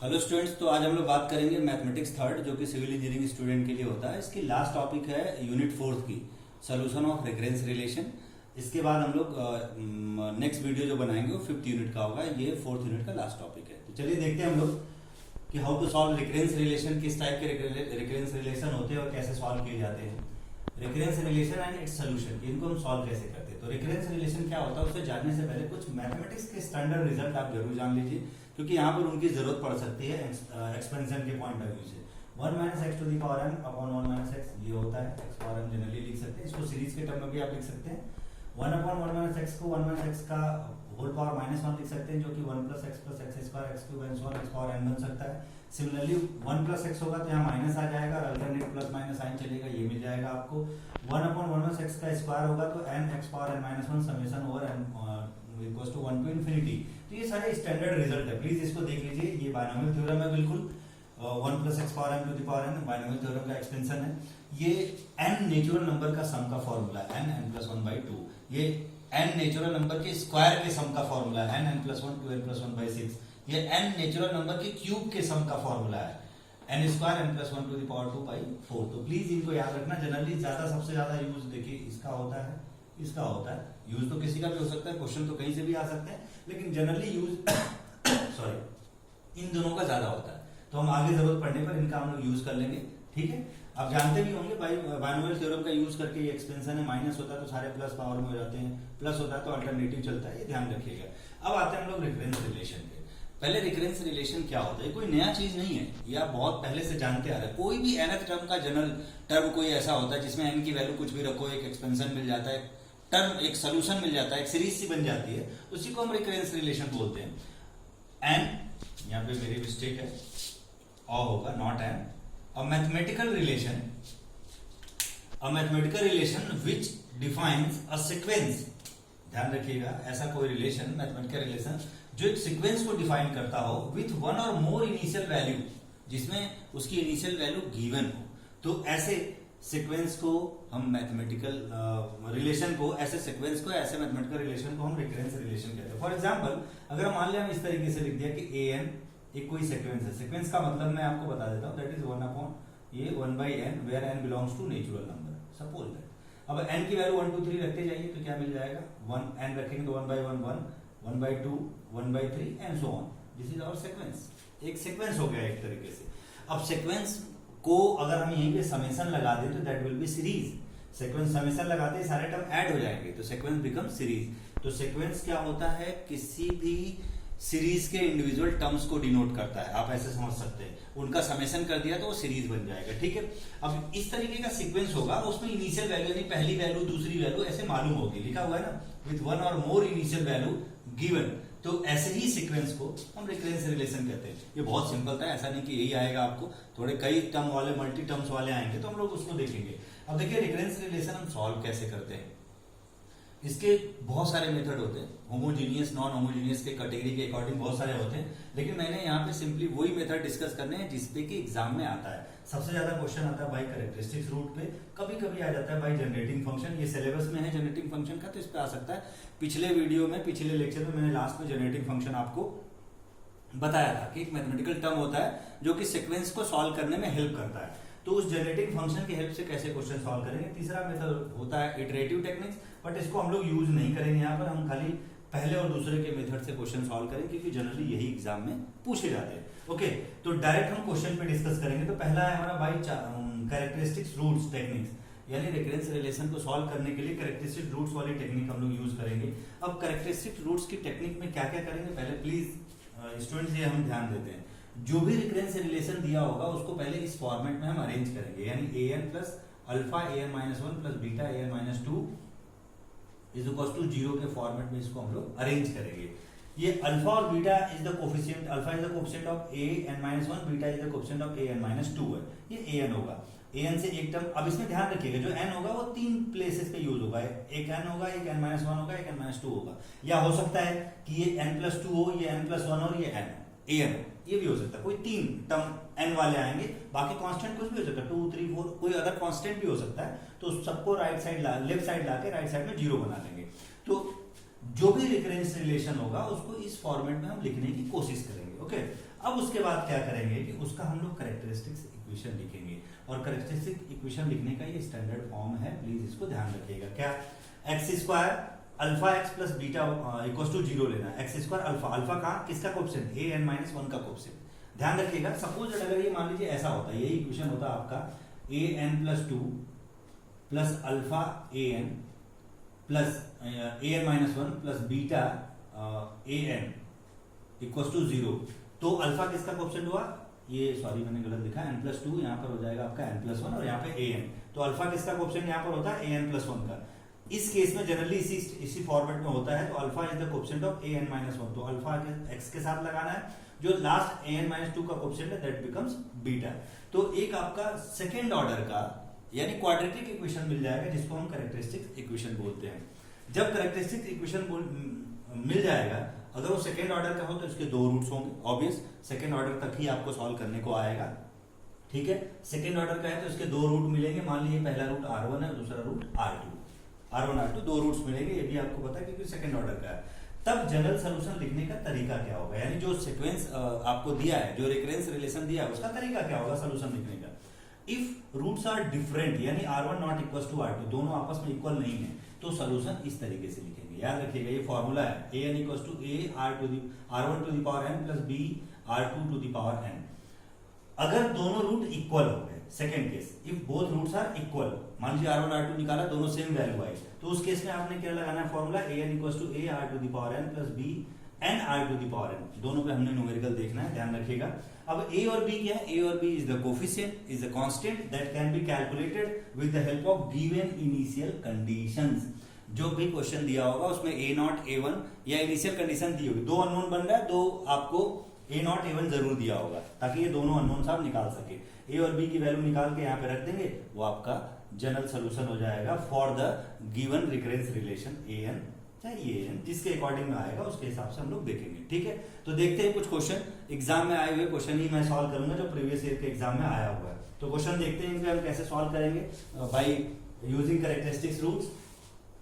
Hello students, तो आज हम लोग बात करेंगे मैथमेटिक्स थर्ड जो कि सिविल इंजीनियरिंग स्टूडेंट के लिए होता है। इसकी लास्ट टॉपिक है यूनिट फोर्थ की सोल्यूशन ऑफ रिकरेंस रिलेशन। इसके बाद हम लोग नेक्स्ट वीडियो जो बनाएंगे वो फिफ्थ यूनिट का होगा। ये फोर्थ यूनिट का लास्ट टॉपिक है। तो चलिए देखते हैं हम लोग कि how to solve recurrence relation, किस टाइप के रिकरेंस रिलेशन होते हैं और कैसे सॉल्व किए जाते हैं। Recurrence relation and its solution, इनको हम सॉल्व कैसे करते हैं। तो रिकरेंस रिलेशन क्या होता है उसे जानने से पहले कुछ मैथमेटिक्स के स्टैंडर्ड रिजल्ट आप जरूर जान लीजिए, क्योंकि यहाँ पर उनकी जरूरत पड़ सकती है एक्सपेंशन के पॉइंट ऑफ व्यू से। 1 - x to the power n upon 1 - x ये होता है। x पावर n जनरली लिख सकते हैं, इसको सीरीज के टर्म में भी आप लिख सकते हैं। 1/1 - x को 1 - x का होल पावर -1 लिख सकते हैं, जो कि 1 + x + x square x cube and so on x power n बन सकता है। सिमिलरली 1 + x होगा तो यहाँ माइनस आ जाएगा और अल्टरनेट प्लस माइनस साइन चलेगा, ये मिल जाएगा आपको। 1/1 - x का स्क्वायर होगा तो n x power n -1 summation over n equals to 1 to infinity। तो ये सारे स्टैंडर्ड रिजल्ट है, प्लीज इसको देख लीजिए। ये बायनोमियल थ्योरम है, बिल्कुल 1 + x power n to the power n binomial theorem का एक्सटेंशन है। ये n नेचुरल नंबर का सम का फॉर्मूला है, n n+1/2। ये n नेचुरल नंबर के स्क्वायर के सम का फॉर्मूला है, n n+1 2n+1/6। ये n नेचुरल नंबर के क्यूब के सम का फॉर्मूला है, n² n+1 to the power 2/4। तो प्लीज इनको याद रखना। जनरली सबसे ज्यादा यूज देखिए इसका होता है, इसका होता है। यूज तो किसी का भी हो सकता है, क्वेश्चन तो कहीं से भी आ सकते हैं, लेकिन जनरली यूज सॉरी इन दोनों का ज्यादा होता है। तो हम आगे जरूरत पड़ने पर इनका हम लोग यूज कर लेंगे, ठीक है। आप जानते भी होंगे बायनोमियल थ्योरम का यूज करके ये एक्सपेंशन है, माइनस होता है तो सारे प्लस पावर में हो जाते हैं, प्लस होता है तो अल्टरनेटिव चलता है, ये ध्यान रखिएगा। अब आते हैं हम लोग रिकरेंस रिलेशन पे। पहले रिकरेंस रिलेशन क्या होता है, कोई नया चीज नहीं है, ये आप बहुत पहले से जानते आ रहे हैं। कोई भी nth टर्म का जनरल टर्म कोई ऐसा होता है जिसमें n की वैल्यू कुछ भी रखो, एक एक्सपेंशन मिल जाता है, टर्म एक सोल्यूशन मिल जाता है, एक सीरीज सी बन जाती है, उसी को हम रिकरेंस रिलेशन बोलते हैं। n यहाँ पे मेरी मिस्टेक है, होगा not n। A mathematical relation which defines a sequence, ध्यान रखिएगा, ऐसा कोई रिलेशन, मैथमेटिकल रिलेशन जो एक सीक्वेंस को डिफाइन करता हो विथ 1 और मोर इनिशियल वैल्यू, जिसमें उसकी इनिशियल वैल्यू गिवन हो। तो ऐसे सीक्वेंस को हम मैथमेटिकल रिलेशन को, ऐसे सीक्वेंस को, ऐसे मैथमेटिकल रिलेशन को हम रिकरेंस रिलेशन कहते हैं। फॉर एग्जांपल, अगर मान लिया हम इस तरीके से लिख दिया कि an एक कोई सीक्वेंस है। सीक्वेंस का मतलब मैं आपको बता देता हूं, that is 1/n where n belongs to natural number. Suppose that अब n की वैल्यू 1 2 3 रखते जाइए तो क्या मिल जाएगा, 1 n रखेंगे तो 1/1 1, 1/2 1/3 and so on. This is our sequence. एक सीक्वेंस हो गया एक तरीके से। अब सीक्वेंस को अगर हम यहीं पे समेशन लगा दें तो that will B series. Sequence summation लगाते ही सारे टर्म ऐड हो जाएंगे तो सीक्वेंस बिकम सीरीज। तो सीक्वेंस क्या होता है, किसी भी सीरीज के इंडिविजुअल टर्म्स को डिनोट करता है, आप ऐसे समझ सकते हैं। उनका समेशन कर दिया तो वो सीरीज बन जाएगा, ठीक है। अब इस तरीके का सीक्वेंस होगा, उसमें इनिशियल वैल्यू यानी पहली वैल्यू दूसरी वैल्यू ऐसे मालूम होगी, लिखा हुआ है ना, विथ 1 और मोर इनिशियल वैल्यू गिवन। तो ऐसे ही सीक्वेंस को हम रिकरेंस रिलेशन कहते हैं। ये बहुत सिंपल था, ऐसा नहीं कि यही आएगा, आपको थोड़े कई टर्म वाले, मल्टी टर्म्स वाले आएंगे तो हम लोग उसको देखेंगे। अब देखिए रिकरेंस रिलेशन हम सॉल्व कैसे करते हैं। इसके बहुत सारे मेथड होते हैं, होमोजीनियस, नॉन होमोजीनियस के कैटेगरी के अकॉर्डिंग बहुत सारे होते हैं, लेकिन मैंने यहाँ पे सिंपली वही मेथड डिस्कस करने हैं जिसपे कि एग्जाम में आता है। सबसे ज्यादा क्वेश्चन आता है बाई कैरेक्टरिस्टिक्स रूट पे, कभी कभी आ जाता है बाई जनरेटिंग फंक्शन। ये सिलेबस में है जनरेटिंग फंक्शन का, तो इस पे आ सकता है। पिछले वीडियो में, पिछले लेक्चर में मैंने लास्ट में जनरेटिंग फंक्शन आपको बताया था कि एक मैथमेटिकल टर्म होता है जो कि सीक्वेंस को सॉल्व करने में हेल्प करता है। तो उस जनरेटिंग फंक्शन की हेल्प से कैसे क्वेश्चन सॉल्व करेंगे। तीसरा मेथड होता है इटरेटिव टेक्निक्स, बट इसको हम लोग यूज नहीं करेंगे यहाँ पर। हम खाली पहले और दूसरे के मेथड से क्वेश्चन सॉल्व करेंगे, क्योंकि जनरली यही एग्जाम में पूछे जाते हैं। ओके, तो डायरेक्ट हम क्वेश्चन पे डिस्कस करेंगे। तो पहला है हमारा बाई कैरेक्टरिस्टिक्स रूट्स टेक्निक्स, यानी रिकरेंस रिलेशन को सॉल्व करने के लिए कैरेक्टरिस्टिक रूट्स वाली टेक्निक हम लोग यूज करेंगे। अब कैरेक्टरिस्टिक रूट्स की टेक्निक में क्या क्या करेंगे, पहले प्लीज स्टूडेंट्स ये हम ध्यान देते हैं। जो भी रिकरेंस रिलेशन दिया होगा उसको पहले इस फॉर्मेट में हम अरेंज करेंगे, यानी an plus alpha an-1 plus beta an-2 is equal to 0 के फॉर्मेट में इसको हम लोग अरेंज करेंगे। ये अल्फा और beta is the coefficient, alpha is the coefficient of an-1, beta is the coefficient of an-2 है। ये an होगा, an से एक टर्म। अब इसमें ध्यान रखिएगा जो n होगा वो 3 प्लेसेस पे यूज होगा, एक n होगा, एक n-1 होगा, एक n-2 होगा। या हो सकता है कि ये n+2 हो, ये n+1 और ये an, ये भी हो सकता है। कोई 3 टर्म n वाले आएंगे, बाकी कांस्टेंट कुछ भी हो सकता है, 2 3 4 कोई अदर कांस्टेंट भी हो सकता है। तो सबको राइट साइड लेफ्ट साइड लाके राइट साइड में 0 बना लेंगे। तो जो भी रिकरेंस रिलेशन होगा उसको इस फॉर्मेट में हम लिखने की कोशिश करेंगे। ओके, अब उसके बाद क्या करेंगे कि उसका हम लोग कैरेक्टरिस्टिक्स इक्वेशन लिखेंगे, और कैरेक्टरिस्टिक इक्वेशन लिखने का ये स्टैंडर्ड फॉर्म है, प्लीज इसको ध्यान रखिएगा। क्या, x square alpha x plus beta equal to 0 लेना है। एक्स स्क्वायर अल्फा, अल्फा कहाँ, किसका कोएफिशिएंट, ए एन माइनस 1 का कोएफिशिएंट। ध्यान रखिएगा, सपोज अगर ये मान लीजिए ऐसा होता है, यही इक्वेशन होता आपका a n plus 2 plus alpha a n plus a n minus 1 plus beta a n equal to 0, तो अल्फा किसका कोएफिशिएंट हुआ, ये सॉरी मैंने गलत लिखा, n प्लस 2 यहाँ पर हो जाएगा आपका n प्लस 1 और यहाँ पे a n, तो अल्फा किसका कोएफिशिएंट यहाँ पर होता है a n प्लस 1 का। इस केस में जनरली इसी फॉर्मेट में होता है, तो alpha is the coefficient of a n minus 1, तो अल्फा x के साथ लगाना है, जो लास्ट a n माइनस 2 का कोएफिशिएंट है दैट बिकम्स बीटा। तो एक आपका सेकेंड ऑर्डर का यानी क्वाड्रेटिक इक्वेशन मिल जाएगा, जिसको हम कैरेक्टरिस्टिक इक्वेशन बोलते हैं। जब कैरेक्टरिस्टिक इक्वेशन मिल जाएगा, अगर वो सेकेंड ऑर्डर का हो तो इसके दो रूट्स होंगे, ऑब्वियस सेकेंड ऑर्डर तक ही आपको सॉल्व करने को आएगा, ठीक है। सेकेंड ऑर्डर का है तो इसके दो रूट मिलेंगे, मान लीजिए पहला रूट r1 है, दूसरा रूट r2, r1 दो रूट्स मिलेंगे, ये भी आपको पता है क्योंकि सेकेंड ऑर्डर का है। तब जनरल सोल्यूशन लिखने का तरीका क्या होगा, यानी जो सीक्वेंस आपको दिया है, जो रिकरेंस रिलेशन दिया है, उसका तरीका क्या होगा सोल्यूशन लिखने का। इफ रूट्स आर डिफरेंट, यानी r1 not equal to r2, दोनों आपस में इक्वल नहीं है, तो सोल्यूशन इस तरीके से लिखेंगे। याद रखिएगा ये फॉर्मूला है, a n equal to a r1 to the power n plus b r2 to the power n। अगर दोनों रूट इक्वल हो गए, second case, if both roots are equal, मान लीजिए r1 r2 निकाला, दोनों सेम वैल्यू आई, तो उस केस में आपने क्या लगाना है formula, a n equal to a r to the power n plus b n r to the power n। दोनों पे हमने न्यूमेरिकल देखना है, ध्यान रखिएगा। अब a और b क्या है, a और b is the coefficient, is the constant that can be calculated with the help of given initial conditions. जो भी क्वेश्चन दिया होगा उसमें a0 a1 या इनिशियल कंडीशन दी होगी, दो अननोन बन रहा है, दो आपको a0 a1 जरूर दिया होगा, ताकि ये दोनों अननोन आप निकाल सके। a और b की वैल्यू निकाल के यहाँ पे रख देंगे, वो आपका जनरल सोल्यूशन हो जाएगा for the given recurrence relation an चाहे an, जिसके अकॉर्डिंग में आएगा उसके हिसाब से हम लोग देखेंगे, ठीक है। तो देखते हैं कुछ क्वेश्चन एग्जाम में आए हुए क्वेश्चन ही मैं सॉल्व करूंगा, जो प्रीवियस ईयर के एग्जाम में आया हुआ है। तो क्वेश्चन देखते हैं हम कैसे सॉल्व करेंगे बाय यूजिंग कैरेक्टरिस्टिक्स रूल्स।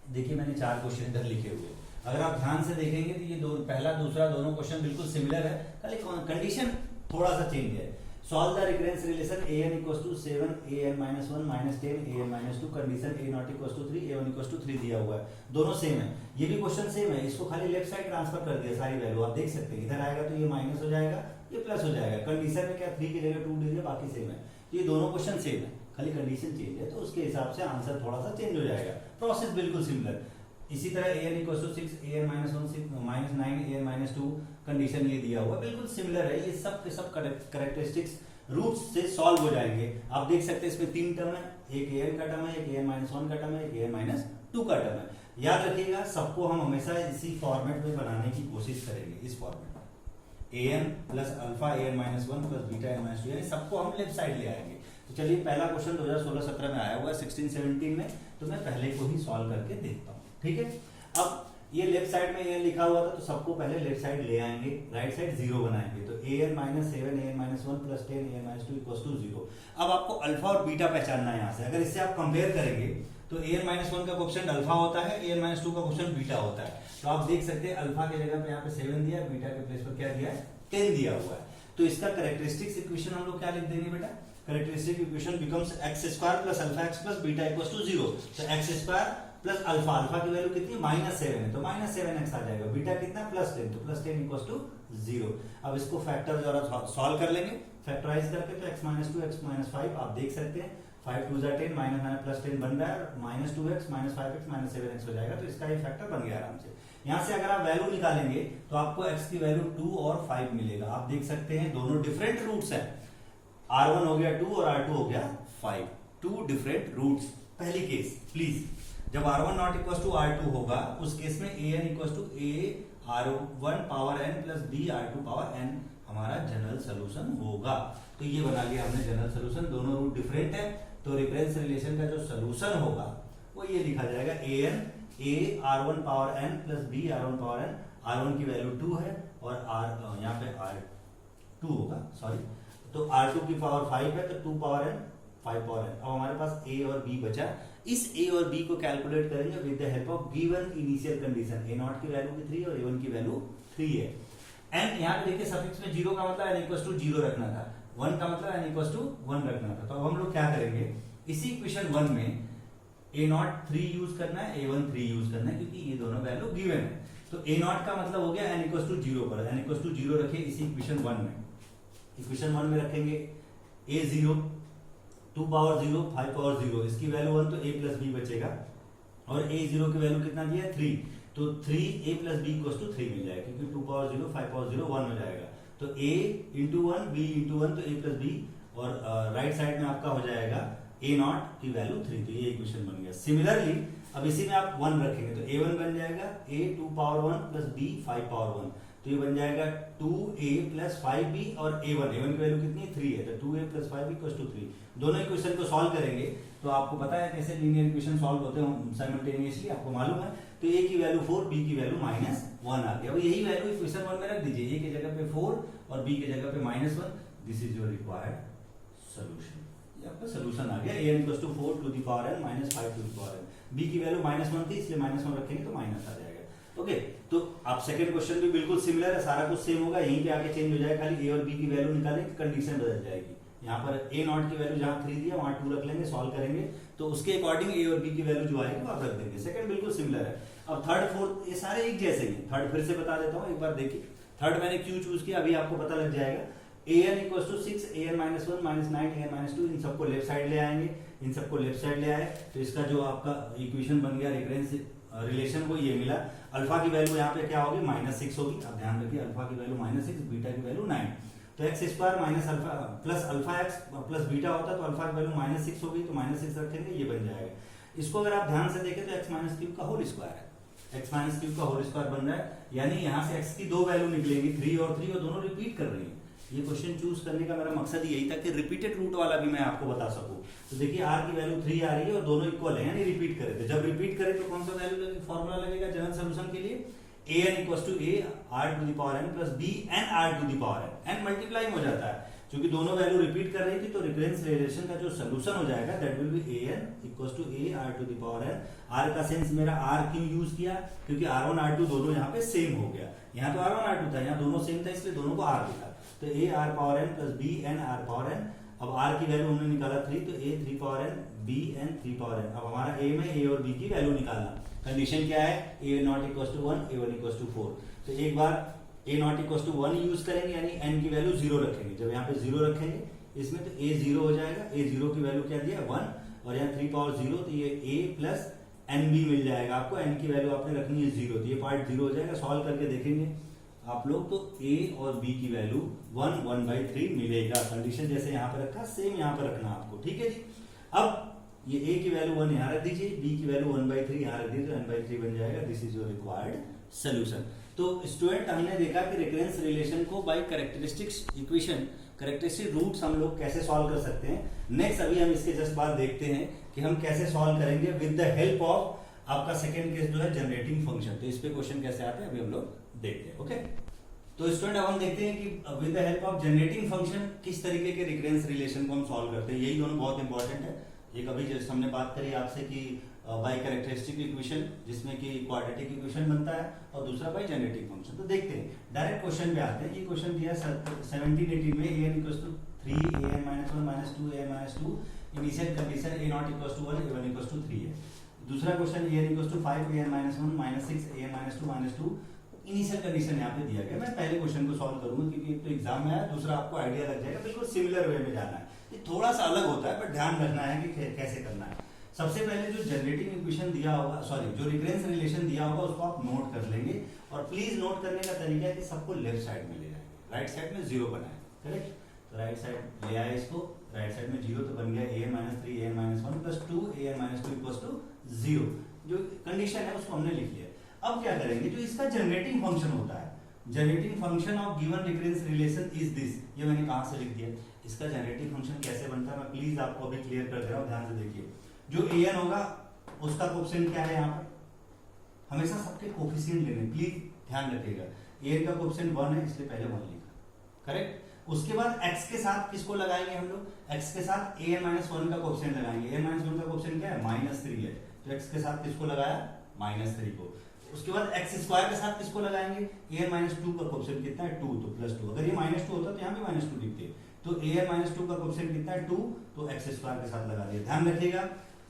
देखिए मैंने 4 क्वेश्चन इधर लिखे हुए, अगर आप ध्यान से देखेंगे तो ये पहला दूसरा दोनों क्वेश्चन बिल्कुल सिमिलर है, खाली कंडीशन थोड़ा सा चेंज है। Solve the recurrence relation an equals to 7 an minus 1 minus 10 an minus 2, condition a naught equals to 3 a1 equals to 3 दिया हुआ है, दोनों सेम है। ये भी क्वेश्चन सेम है, इसको खाली लेफ्ट साइड ट्रांसफर कर दिया सारी वैल्यू, आप देख सकते हैं इधर आएगा तो ये माइनस हो जाएगा, ये प्लस हो जाएगा। कंडीशन में क्या 3 की जगह 2 दे दिया, बाकी सेम है। ये दोनों क्वेश्चन सेम है, खाली कंडीशन चेंज है, तो उसके हिसाब से आंसर थोड़ा सा चेंज हो जाएगा, प्रोसेस बिल्कुल सिमिलर। इसी तरह an equal to 6 an minus 1 6 minus 9 an minus 2, condition ये दिया हुआ बिल्कुल सिमिलर है। ये सब के सब कैरेक्टरिस्टिक्स रूट्स से सॉल्व हो जाएंगे। आप देख सकते हैं इसमें 3 टर्म है, एक an का टर्म है, एक an माइनस 1 का टर्म है, एक an माइनस 2 का टर्म है। याद रखिएगा सबको हम हमेशा इसी फॉर्मेट में बनाने की कोशिश करेंगे, इस फॉर्मेट में an plus alpha an minus 1 plus beta n minus 2, यानी सबको हम लेफ्ट साइड ले आएंगे। तो चलिए पहला क्वेश्चन 2016-17 में आया हुआ है, 16-17 में, तो मैं पहले को ही सॉल्व करके देखता हूँ, ठीक है। अब ये लेफ्ट साइड में ये लिखा हुआ था, तो सबको पहले लेफ्ट साइड ले आएंगे, राइट साइड 0 बनाएंगे, तो an minus 7 an minus 1 plus 10 an minus 2 equals to 0। अब आपको अल्फा और बीटा पहचानना है यहाँ से। अगर इससे आप कंपेयर करेंगे तो an माइनस 1 का कोएफिशिएंट अल्फा होता है, an माइनस 2 का कोएफिशिएंट बीटा होता है। तो आप देख सकते हैं अल्फा की जगह पे यहाँ पे 7 दिया, बीटा के प्लेस पर क्या दिया है 10 दिया हुआ है। तो इसका कैरेक्टरिस्टिक्स इक्वेशन हम लोग क्या लिख देंगे बेटा, characteristic equation becomes x square plus alpha x plus beta equals to 0। तो x square plus alpha, alpha की वैल्यू कितनी -7 है, तो -7x आ जाएगा, बीटा कितना +10, तो +10 इक्वल्स टू 0। अब इसको फैक्टर द्वारा सॉल्व कर लेंगे, फैक्टराइज करके, तो x माइनस 2 x माइनस 5 आप देख सकते हैं, 5 2 10 माइनस माइनस प्लस 10 बन रहा है, -2x minus 5x minus 7x हो जाएगा। तो इसका ये फैक्टर बन गया आराम से। यहाँ से अगर आप वैल्यू निकालेंगे तो आपको x की वैल्यू 2 और 5 मिलेगा। आप देख सकते हैं दोनों डिफरेंट रूट्स हैं, r1 हो गया 2 और r2 हो गया 5, 2 डिफरेंट रूट्स। पहली केस प्लीज, जब r1 not equal to r2 होगा उस केस में an equal to a r1 power n plus b r2 power n हमारा जनरल सोल्यूशन होगा। तो ये बना लिया हमने जनरल सोल्यूशन, दोनों रूट डिफरेंट है, तो रिफरेंस रिलेशन का जो सोल्यूशन होगा वो ये लिखा जाएगा an a r1 power n plus b r1 power n, r1 की वैल्यू 2 है और यहाँ पे r2 होगा, सॉरी, तो r2 की पावर 5 है, तो 2 पावर n 5 पावर n। अब हमारे पास a और b बचा, इस a और b को कैलकुलेट करेंगे with the help of given initial condition. a0 की वैल्यू 3 और a1 की वैल्यू 3 है। एन यहाँ पे देखिए सफिक्स में 0 का मतलब n इक्वल टू 0 रखना था, 1 का मतलब n इक्वल टू 1 रखना था। तो अब हम लोग क्या करेंगे, इसी इक्वेशन 1 में a0 3 यूज करना है, a1 3 यूज करना है, क्योंकि ये दोनों वैल्यू गिवन है। तो a0 का मतलब हो गया n इक्वल टू 0 पर, n इक्वल टू 0 रखिए इसी इक्वेशन 1 में। इक्वेशन 1 में रखेंगे a0 2 पावर 0 5 पावर 0, इसकी वैल्यू 1 तो a प्लस b बचेगा, और a0 की वैल्यू कितना दिया है 3, तो 3a plus b equal to 3 मिल जाएगा, क्योंकि 2 पावर 0 5 पावर 0 1 हो जाएगा। तो a इंटू 1 b इंटू 1 तो a प्लस b, और राइट साइड में आपका हो जाएगा a0 की वैल्यू 3, तो ये इक्वेशन बन गया। सिमिलरली अब इसी में आप 1 रखेंगे तो a1 बन जाएगा a 2 power 1 plus b 5 power 1, तो ये बन जाएगा 2a प्लस 5b, और a1 की वैल्यू कितनी है 3 है, तो 2a plus 5b equal to 3। दोनों इक्वेशन को सॉल्व करेंगे तो आपको पता है कैसे लीनियर इक्वेशन सॉल्व होते हैं साइमल्टेनियसली, आपको मालूम है। तो a की वैल्यू 4, b की वैल्यू -1 आ गया। अब यही वैल्यू इक्वेशन 1 में रख दीजिए, a की जगह पे 4 और b की जगह पे -1। This is your required solution. ये आपका सॉल्यूशन आ गया, a n equal to 4 to the power n minus 5 to the power n। b की वैल्यू -1 थी, इसलिए -1 रखेंगे तो माइनस आ जाएगा। ओके, तो आप सेकंड क्वेश्चन भी बिल्कुल सिमिलर है, सारा कुछ सेम होगा, यहीं पे आके चेंज हो जाएगा, खाली a और b की वैल्यू निकालेंगे, कंडीशन बदल जाएगी। यहाँ पर a0 की वैल्यू जहां 3 दिया वहां 2 रख लेंगे, सॉल्व करेंगे तो उसके अकॉर्डिंग a और b की वैल्यू जो आएगी वो आप रख देंगे। सेकंड बिल्कुल सिमिलर है। अब थर्ड फोर्थ ये सारे एक जैसे ही हैं। थर्ड फिर से बता देता हूँ, एक बार देखिए। थर्ड मैंने क्यों चूज किया अभी आपको पता लग जाएगा। an equal to 6 an minus 1 minus 9 an minus 2, इन सबको लेफ्ट साइड ले आएंगे, इन सबको लेफ्ट साइड ले आए तो इसका जो आपका इक्वेशन बन गया रिकरेंस रिलेशन को ये मिला। अल्फा की वैल्यू यहाँ पे क्या होगी -6 होगी, आप ध्यान रखिए अल्फा की वैल्यू -6, बीटा की वैल्यू 9, तो x square minus alpha plus alpha x plus beta होता तो अल्फा की वैल्यू -6 होगी, तो -6 रखेंगे, ये बन जाएगा। इसको अगर आप ध्यान से देखें तो x माइनस क्यूब का होल स्क्वायर है, x माइनस क्यूब का होल स्क्वायर बन रहा है, यानी यहाँ से x की दो वैल्यू निकलेंगी 3 और 3, और दोनों रिपीट कर रही है। ये क्वेश्चन चूज करने का मेरा मकसद यही था कि रिपीटेड रूट वाला भी मैं आपको बता सकूं। तो देखिए r की वैल्यू 3 आ रही है और दोनों इक्वल है, यानी रिपीट करे थे। जब रिपीट करे तो कौन सा वैल्यू लगेगा, फॉर्मूला लगेगा जनरल सॉल्यूशन के लिए, an equal to a r to the power n plus b n r to the power n, n multiply हो जाता है क्योंकि दोनों वैल्यू रिपीट कर रही थी, तो रिकरेंस रिलेशन का जो सोल्यूशन हो जाएगा that will be an equal to a r to the power n। r का सेंस मेरा r क्यों यूज किया, क्योंकि r1 r2 दोनों यहाँ पे सेम हो गया, यहाँ तो r1 r2 था, यहाँ दोनों सेम था इसलिए दोनों को r लिखा, तो a r power n plus b n r power n। अब r की वैल्यू हमने निकाला 3, तो a 3 power n b n 3 power n। अब हमारा a में a और b की वैल्यू निकालना, कंडीशन क्या है, a naught equal to 1 a1 equal to 4, तो एक बार a naught equal to 1 use करेंगे, यानी n की वैल्यू 0 रखेंगे। जब यहाँ पे 0 रखेंगे इसमें तो a 0 हो जाएगा, a 0 की वैल्यू क्या दिया 1, और यहाँ 3 पावर 0, तो ये a प्लस nb मिल जाएगा आपको, n की वैल्यू आपने रखनी है 0, तो ये पार्ट 0 हो जाएगा। सॉल्व करके देखेंगे आप लोग तो a और b की वैल्यू 1 1/3 मिलेगा। कंडीशन जैसे यहाँ पे रखा सेम यहाँ पे रखना आपको, ठीक है जी। अब ये a की वैल्यू 1 यहाँ रख दीजिए, b की वैल्यू 1/3 यहाँ रख दीजिए, तो n/3 बन जाएगा। This is your required solution. तो स्टूडेंट हमने देखा कि रिकरेंस रिलेशन को by characteristics equation, characteristic roots हम लोग कैसे सॉल्व कर सकते हैं। नेक्स्ट अभी हम इसके जस्ट बाद देखते हैं कि हम कैसे सॉल्व करेंगे विद द हेल्प ऑफ आपका सेकंड केस जो है जनरेटिंग फंक्शन। तो इस पे क्वेश्चन कैसे आते हैं अभी हम लोग देखते हैं। ओके, तो स्टूडेंट अब हम देखते हैं कि with the help of generating function किस तरीके के रिकरेंस रिलेशन को हम सॉल्व करते हैं। यही दोनों बहुत इंपॉर्टेंट है। एक अभी जैसे हमने बात करी आपसे कि बाय कैरेक्टरिस्टिक इक्वेशन जिसमें कि क्वाड्रेटिक इक्वेशन बनता है, और दूसरा बाय जनरेटिंग फंक्शन। तो देखते हैं, डायरेक्ट क्वेश्चन पे आते हैं। ये क्वेश्चन दिया 17-18 में an equal to 3 an minus 1 minus 2 an minus 2, initial condition a naught equal to 1 a1 equal to 3 है। दूसरा question an equal to 5 an minus 1 minus 6 an minus 2 initial condition यहाँ पे दिया गया। मैं पहले क्वेश्चन को सॉल्व करूंगा क्योंकि एक तो एग्जाम में है, दूसरा आपको आइडिया लग जाएगा, बिल्कुल सिमिलर वे में जाना है। ये थोड़ा सा अलग होता है पर ध्यान रखना है कि कैसे करना है। सबसे पहले जो जनरेटिंग इक्वेशन दिया होगा, सॉरी जो रिकरेंस रिलेशन दिया होगा उसको आप नोट कर लेंगे, और प्लीज नोट करने का तरीका है कि सबको लेफ्ट साइड में ले जाएंगे, राइट साइड में 0 बनाए, करेक्ट। तो राइट साइड ले आए इसको, राइट साइड में 0 तो बन गया an minus 3 an minus 1 plus 2 an minus 2 equal to 0। जो कंडीशन है उसको हमने लिख लिया। अब क्या करेंगे, जो इसका जनरेटिंग फंक्शन होता है, generating function of given recurrence relation is this, ये मैंने कहां से लिख दिया। इसका जनरेटिंग फंक्शन कैसे बनता है मैं प्लीज आपको अभी क्लियर कर दे रहा हूं, ध्यान से देखिए। जो an होगा उसका कोफिशिएंट क्या है, यहाँ पर हमेशा सबके कोफिशिएंट लेने, प्लीज ध्यान रखिएगा। an का कोफिशिएंट 1 है इसलिए पहले 1 लिखा, करेक्ट। उसके बाद x के साथ किसको लगाएंगे हम लोग, x के साथ an माइनस 1 का कोफिशिएंट लगाएंगे। an माइनस 1 का कोफिशिएंट क्या है -3 है, तो x के साथ किसको लगाया -3 को। उसके बाद एक्स स्क्वायर के साथ किसको लगाएंगे, ए एन माइनस टू का कोएफिशिएंट कितना है 2, तो प्लस 2। अगर ये माइनस 2 होता तो यहाँ पे माइनस 2 लिखते, तो ए एन माइनस 2 का कोएफिशिएंट कितना है 2, तो एक्स स्क्वायर के साथ लगा दिया। ध्यान रखिएगा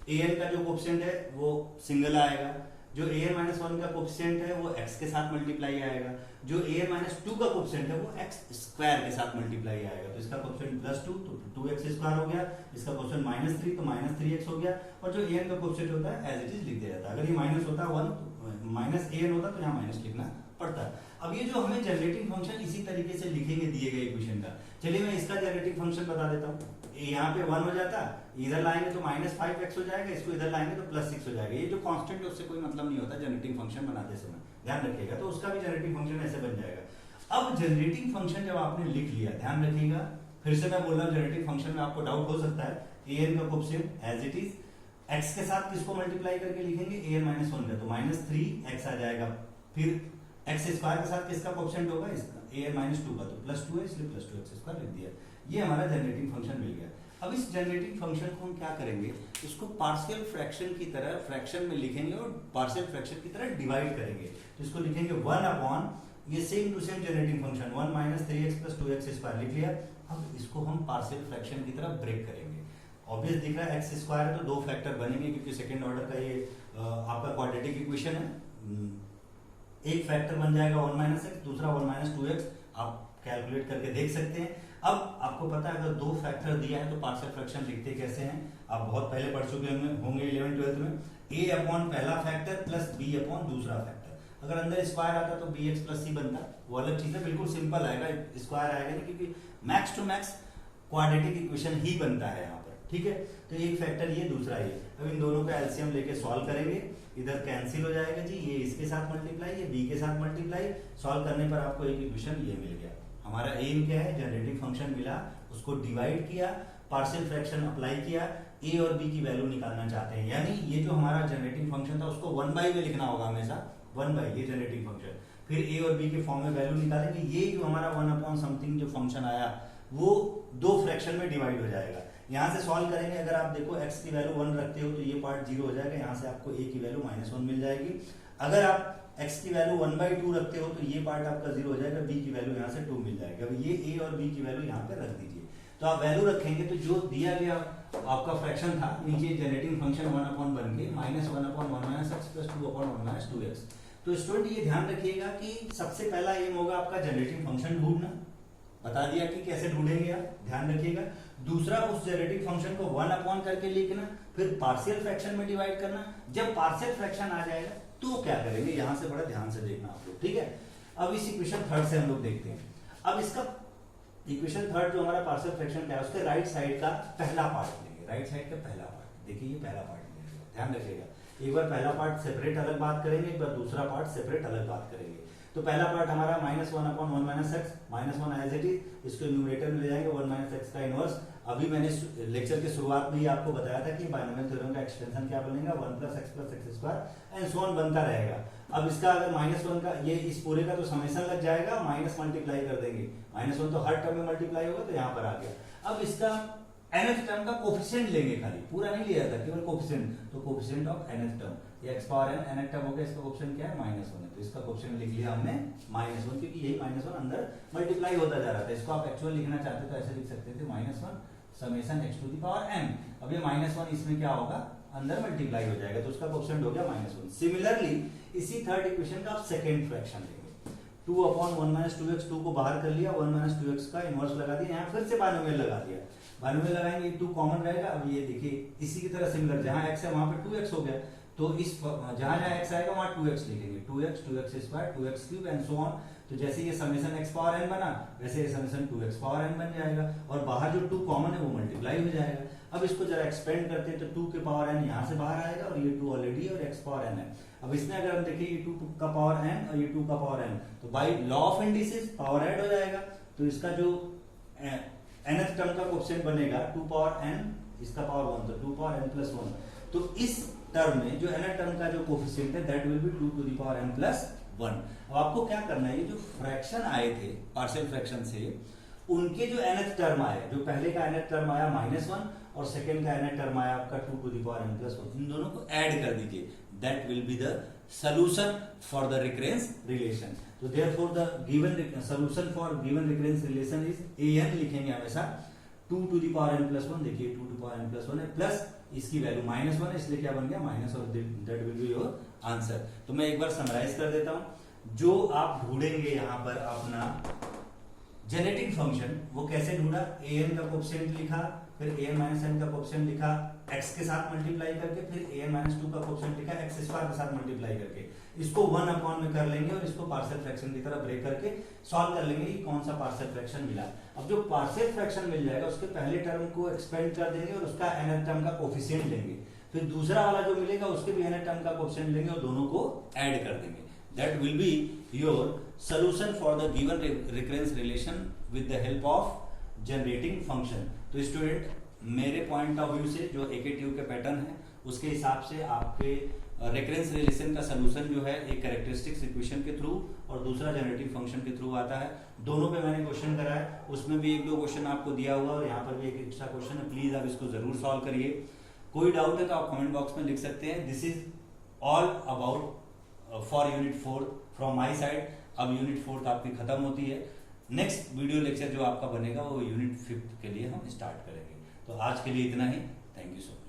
ए एन का जो कोएफिशिएंट है वो सिंगल आएगा, जो ए एन माइनस 1 का कोएफिशिएंट है वो एक्स के साथ मल्टीप्लाई आएगा, जो ए एन माइनस 2 का कोएफिशिएंट है वो एक्स स्क्वायर के साथ मल्टीप्लाई आएगा। तो इसका कोएफिशिएंट प्लस 2 तो 2x स्क्वायर हो गया, इसका कोएफिशिएंट माइनस 3 तो माइनस 3x हो गया, और जो ए एन का कोएफिशिएंट होता है एज इट इज लिख दिया जाता है। अगर ये माइनस होता 1 माइनस ए एन होता तो यहाँ माइनस लिखना पड़ता है। अब ये जो हमें जनरेटिंग फंक्शन इसी तरीके से लिखेंगे दिए गए इक्वेशन का, चलिए मैं इसका जनरेटिंग फंक्शन बता देता हूँ। यहाँ पे 1 हो जाता, इधर लाएंगे तो माइनस 5x हो जाएगा, इसको इधर लाएंगे तो प्लस 6 हो जाएगा। ये जो कांस्टेंट है उससे कोई मतलब नहीं होता जनरेटिंग फंक्शन बनाते समय, ध्यान रखिएगा। तो उसका भी जनरेटिंग फंक्शन ऐसे बन जाएगा। अब जनरेटिंग फंक्शन जब आपने लिख लिया, ध्यान रखिएगा फिर से मैं बोल रहा हूँ जनरेटिंग फंक्शन में आपको डाउट हो सकता है, ए एन का coefficient as it is x के साथ किसको मल्टीप्लाई करके लिखेंगे, ए एन माइनस 1 का, तो माइनस 3x आ जाएगा। फिर एक्स स्क्वायर के साथ किसका कोएफिशिएंट होगा, इसका ए एन माइनस 2 का, तो प्लस 2 है इसलिए प्लस 2x स्क्वायर लिख दिया। ये हमारा जनरेटिंग फंक्शन मिल गया। अब इस जनरेटिंग फंक्शन को हम क्या करेंगे, इसको पार्शियल फ्रैक्शन की तरह फ्रैक्शन में लिखेंगे और पार्शियल फ्रैक्शन की तरह डिवाइड करेंगे। तो इसको लिखेंगे 1 अपॉन ये same to same generating function 1 minus 3x plus 2x square लिख लिया। अब इसको हम पार्शियल फ्रैक्शन की तरह ब्रेक करेंगे। ऑब्वियस दिख रहा है एक्स स्क्वायर है तो दो फैक्टर बनेंगे क्योंकि सेकंड ऑर्डर का ये आपका क्वाड्रेटिक इक्वेशन है। एक फैक्टर बन जाएगा 1 माइनस एक्स, दूसरा 1 माइनस 2x, आप कैलकुलेट करके देख सकते हैं। अब आपको पता है अगर दो फैक्टर दिया है तो पार्शियल फ्रैक्शन लिखते कैसे हैं, आप बहुत पहले पढ़ चुके होंगे 11th-12th में। a अपॉन पहला फैक्टर प्लस b अपॉन दूसरा फैक्टर। अगर अंदर स्क्वायर आता तो bx प्लस c बनता, वो अलग चीज है, बिल्कुल सिंपल आएगा, स्क्वायर आएगा नहीं क्योंकि max to max quadratic equation ही बनता है यहाँ पर, ठीक है। तो एक फैक्टर ये, दूसरा ये। अब इन दोनों का एलसीएम लेके सॉल्व करेंगे, इधर कैंसिल हो जाएगा जी, ये इसके साथ मल्टीप्लाई, ये b के साथ मल्टीप्लाई, सॉल्व करने पर आपको एक इक्वेशन ये मिल गया। हमारा एम क्या है, जनरेटिंग फंक्शन मिला, उसको डिवाइड किया, पार्शियल फ्रैक्शन अप्लाई किया, ए और बी की वैल्यू निकालना चाहते हैं। यानी ये जो हमारा जनरेटिंग फंक्शन था उसको 1/, में लिखना होगा हमेशा, 1/, ये जनरेटिंग फंक्शन। फिर ए और बी के फॉर्म में वैल्यू निकालेंगे। ये जो हमारा 1 अपॉन समथिंग जो फंक्शन आया वो दो फ्रैक्शन में डिवाइड हो जाएगा। यहाँ से सॉल्व करेंगे, अगर आप देखो x की वैल्यू 1 रखते हो तो ये पार्ट 0 हो जाएगा, यहाँ से आपको a की वैल्यू -1 मिल जाएगी। अगर आप x की वैल्यू 1/2 रखते हो तो ये पार्ट आपका 0 हो जाएगा, b की वैल्यू यहाँ से 2 मिल जाएगी। अब ये a और b की वैल्यू यहाँ पे रख दीजिए, तो आप वैल्यू रखेंगे तो जो दिया गया आपका फ्रैक्शन था नीचे जनरेटिंग फंक्शन 1 अपॉन बन के -1 upon 1 minus x plus 2 upon 1 minus 2x। तो स्टूडेंट ये ध्यान रखिएगा कि सबसे पहला एम होगा आपका जनरेटिंग फंक्शन ढूंढना, बता दिया कि कैसे ढूंढेंगे आप, ध्यान रखिएगा। दूसरा उस जनरेटिंग फंक्शन को 1 अपॉन करके लिखना, फिर पार्शियल फ्रैक्शन में डिवाइड करना। जब पार्शियल फ्रैक्शन आ जाएगा तो क्या करेंगे, यहां से बड़ा ध्यान से देखना आप लोग, ठीक है। अब इस इक्वेशन थर्ड से हम लोग देखते हैं। अब इसका इक्वेशन थर्ड जो हमारा पार्शियल फ्रैक्शन का है उसके राइट साइड का पहला पार्ट लेंगे, राइट साइड का पहला पार्ट, देखिए ये पहला पार्ट लेंगे, ध्यान रखिएगा। एक बार पहला पार्ट सेपरेट अलग बात करेंगे, एक बार दूसरा पार्ट सेपरेट अलग बात करेंगे। तो पहला पार्ट हमारा -1 upon 1 minus x, -1 as it is, इसको न्यूमरेटर में ले जाएंगे 1 माइनस एक्स का इनवर्स। अभी मैंने लेक्चर के शुरुआत में ही आपको बताया था कि बायनोमियल थ्योरम का एक्सटेंशन क्या बनेगा, 1 plus x square and so on बनता रहेगा। अब इसका अगर -1 का ये इस पूरे का तो समेशन लग जाएगा, माइनस मल्टीप्लाई कर देंगे, -1 तो हर टर्म में मल्टीप्लाई होगा तो यहाँ पर आ गया। अब इसका nth टर्म का कोफिशिएंट लेंगे, खाली पूरा नहीं लिया था, केवल कोफिशिएंट, तो कोफिशिएंट ऑफ nth टर्म, ये x power n nth term हो गया, इसका कोफिशिएंट क्या है -1 है, तो इसका कोफिशिएंट लिख लिया हमने -1 क्योंकि यही -1 अंदर मल्टीप्लाई होता जा रहा था। इसको आप एक्चुअल लिखना चाहते तो ऐसे लिख सकते थे -1 summation x to the power n। अब ये -1 इसमें क्या होगा, अंदर मल्टीप्लाई हो जाएगा, तो उसका कोफिशिएंट हो गया -1। सिमिलरली इसी थर्ड इक्वेशन का आप सेकंड फ्रैक्शन लेंगे, 2 अपॉन 1 माइनस 2x, 2 को बाहर कर लिया, 1 माइनस 2x का इनवर्स लगा दिया, यहाँ फिर से बायनोमियल लगा दिया, बायनोमियल लगाएंगे 2 कॉमन रहेगा। अब ये देखिए इसी की तरह सिमिलर, जहां x है वहां पे 2x हो गया, तो इस जहां जहां x आएगा वहां 2x लिखेंगे, 2x square 2x cube and so on. तो जैसे ये समेशन x पावर n बना वैसे ये समेशन 2x पावर n बन जाएगा, और बाहर जो 2 कॉमन है वो मल्टीप्लाई हो जाएगा। अब इसको जरा एक्सपेंड करते हैं तो 2 के पावर n यहाँ से बाहर आएगा, और ये 2 ऑलरेडी और x पावर n है। अब इसमें अगर हम देखें ये 2 का पावर n और ये 2 का पावर n, तो by law of indices power add हो जाएगा, तो इसका जो nth टर्म का कोफिशिएंट बनेगा 2 पावर n, इसका पावर 1, तो 2 पावर n प्लस 1। तो इस टर्म में जो nth टर्म का जो कोफिशिएंट है that will be 2 to the power n plus 1। अब आपको क्या करना है, ये जो फ्रैक्शन आए थे पार्शियल फ्रैक्शन से, उनके जो nth टर्म आए, जो पहले का nth टर्म आया -1 और सेकंड का nth टर्म आया आपका 2 to the power n plus 1, इन दोनों को ऐड कर दीजिए, that will be the solution for the recurrence relation. तो therefore the given solution for given recurrence relation is an लिखेंगे हमेशा 2 to the power n plus 1, देखिए 2 to the power n plus 1 है, plus इसकी value -1 है, इसलिए क्या बन गया माइनस, और that will be your answer. तो मैं एक बार समराइज कर देता हूं. जो आप ढूंढेंगे यहाँ पर अपना जेनेटिक फंक्शन, वो कैसे ढूंढा, an का कोएफिशिएंट लिखा, फिर an माइनस n का कोएफिशिएंट लिखा x के साथ मल्टीप्लाई करके, फिर an माइनस 2 का कोएफिशिएंट लिखा x स्क्वायर के साथ मल्टीप्लाई करके, इसको 1 अपॉन में कर लेंगे और इसको पार्शियल फ्रैक्शन की तरह ब्रेक करके सॉल्व कर लेंगे कि कौन सा पार्शियल फ्रैक्शन मिला. अब जो पार्शियल फ्रैक्शन मिल जाएगा उसके पहले टर्म को एक्सपेंड कर देंगे और उसका nth टर्म का कोएफिशिएंट लेंगे, फिर दूसरा वाला जो मिलेगा उसके भी nth टर्म का कोएफिशिएंट लेंगे और दोनों को ऐड कर देंगे. That will be your solution for the given recurrence relation with the help of generating function. तो स्टूडेंट, मेरे पॉइंट ऑफ व्यू से जो AKTU के पैटर्न है उसके हिसाब से आपके रेकरेंस रिलेशन का सोल्यूशन जो है एक कैरेक्टरिस्टिक्स इक्वेशन के थ्रू और दूसरा जनरेटिंग फंक्शन के थ्रू आता है. दोनों पे मैंने क्वेश्चन करा है, उसमें भी 1-2 क्वेश्चन आपको दिया हुआ और यहाँ पर भी एक एक्स्ट्रा क्वेश्चन है. प्लीज आप इसको जरूर सॉल्व करिए. कोई डाउट है तो आप कमेंट बॉक्स में लिख सकते हैं. This is all about for unit 4 from my side. अब यूनिट 4 आपकी खत्म होती है. नेक्स्ट वीडियो लेक्चर जो आपका बनेगा वो यूनिट 5 के लिए हम स्टार्ट करेंगे. तो आज के लिए इतना ही. Thank you so much.